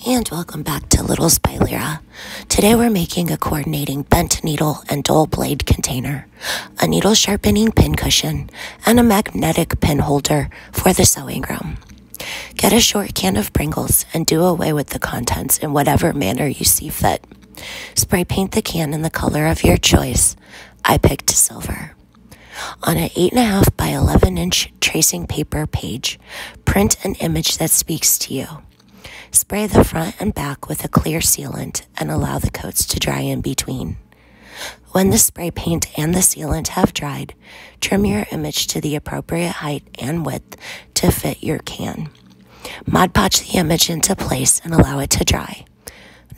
And welcome back to Littles by Lira. Today we're making a coordinating bent needle and dull blade container, a needle sharpening pin cushion, and a magnetic pin holder for the sewing room. Get a short can of Pringles and do away with the contents in whatever manner you see fit. Spray paint the can in the color of your choice. I picked silver. On an 8.5 by 11-inch tracing paper page, print an image that speaks to you. Spray the front and back with a clear sealant and allow the coats to dry in between. When the spray paint and the sealant have dried, trim your image to the appropriate height and width to fit your can. Mod Podge the image into place and allow it to dry.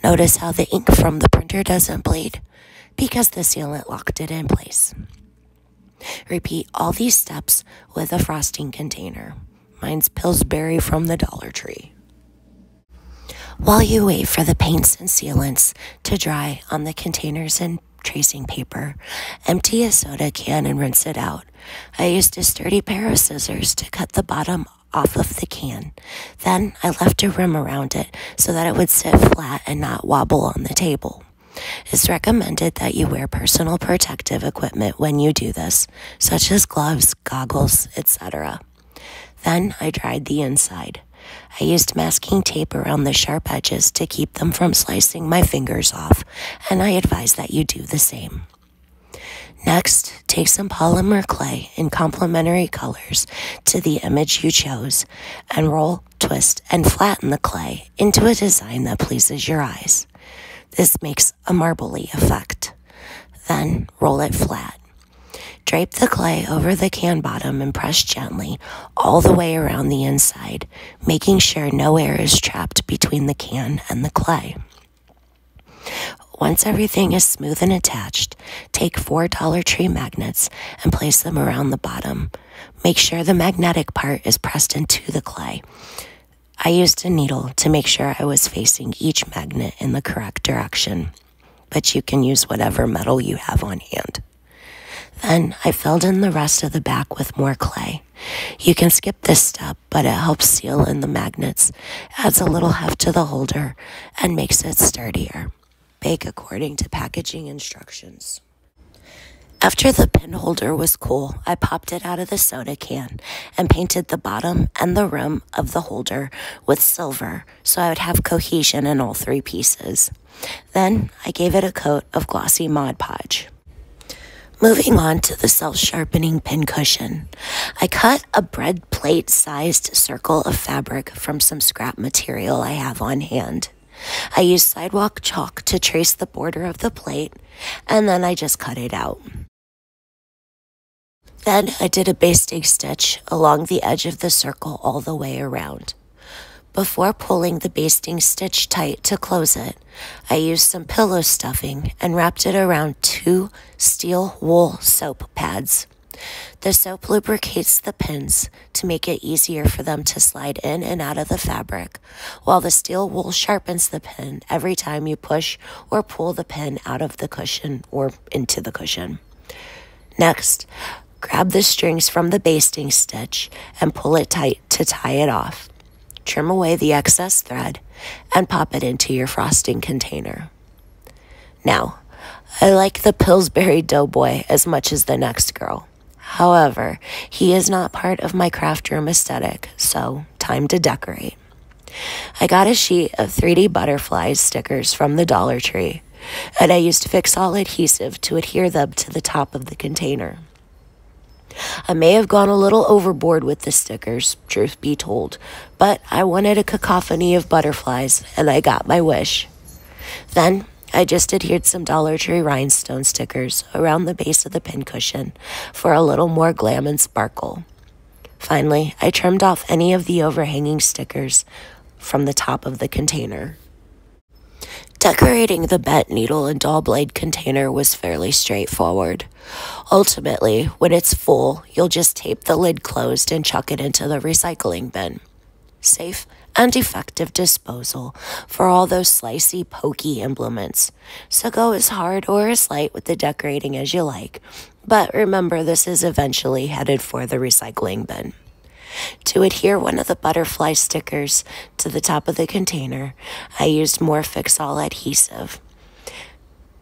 Notice how the ink from the printer doesn't bleed because the sealant locked it in place. Repeat all these steps with a frosting container. Mine's Pillsbury from the Dollar Tree. While you wait for the paints and sealants to dry on the containers and tracing paper, empty a soda can and rinse it out. I used a sturdy pair of scissors to cut the bottom off of the can. Then I left a rim around it so that it would sit flat and not wobble on the table. It's recommended that you wear personal protective equipment when you do this, such as gloves, goggles, etc. Then I dried the inside. I used masking tape around the sharp edges to keep them from slicing my fingers off, and I advise that you do the same. Next, take some polymer clay in complementary colors to the image you chose, and roll, twist, and flatten the clay into a design that pleases your eyes. This makes a marbly effect. Then roll it flat. Drape the clay over the can bottom and press gently all the way around the inside, making sure no air is trapped between the can and the clay. Once everything is smooth and attached, take 4 Dollar Tree magnets and place them around the bottom. Make sure the magnetic part is pressed into the clay. I used a needle to make sure I was facing each magnet in the correct direction, but you can use whatever metal you have on hand. Then I filled in the rest of the back with more clay. You can skip this step, but it helps seal in the magnets, adds a little heft to the holder, and makes it sturdier. Bake according to packaging instructions. After the pin holder was cool, I popped it out of the soda can and painted the bottom and the rim of the holder with silver so I would have cohesion in all 3 pieces. Then I gave it a coat of glossy Mod Podge. Moving on to the self-sharpening pin cushion, I cut a bread plate-sized circle of fabric from some scrap material I have on hand. I used sidewalk chalk to trace the border of the plate, and then I just cut it out. Then I did a basting stitch along the edge of the circle all the way around. Before pulling the basting stitch tight to close it, I used some pillow stuffing and wrapped it around 2 steel wool soap pads. The soap lubricates the pins to make it easier for them to slide in and out of the fabric, while the steel wool sharpens the pin every time you push or pull the pin out of the cushion or into the cushion. Next, grab the strings from the basting stitch and pull it tight to tie it off. Trim away the excess thread and pop it into your frosting container. Now, I like the Pillsbury Doughboy as much as the next girl. However, he is not part of my craft room aesthetic, so time to decorate. I got a sheet of 3D butterflies stickers from the Dollar Tree, and I used Fix-All adhesive to adhere them to the top of the container. I may have gone a little overboard with the stickers, truth be told, but I wanted a cacophony of butterflies, and I got my wish. Then, I just adhered some Dollar Tree rhinestone stickers around the base of the pin cushion for a little more glam and sparkle. Finally, I trimmed off any of the overhanging stickers from the top of the container. Decorating the bent needle and dull blade container was fairly straightforward. Ultimately, when it's full, you'll just tape the lid closed and chuck it into the recycling bin. Safe and effective disposal for all those slicey, pokey implements. So go as hard or as light with the decorating as you like, but remember this is eventually headed for the recycling bin. To adhere one of the butterfly stickers to the top of the container, I used more Fix-All adhesive.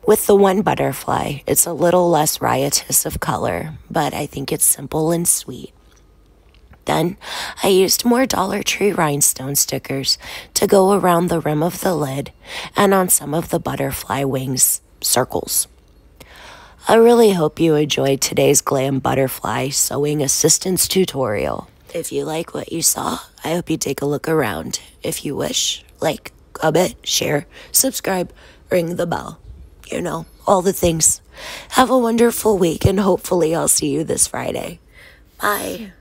With the one butterfly, it's a little less riotous of color, but I think it's simple and sweet. Then, I used more Dollar Tree rhinestone stickers to go around the rim of the lid and on some of the butterfly wings circles. I really hope you enjoyed today's Glam Butterfly Sewing Assistance tutorial. If you like what you saw, I hope you take a look around. If you wish, like, comment, share, subscribe, ring the bell. You know, all the things. Have a wonderful week, and hopefully I'll see you this Friday. Bye.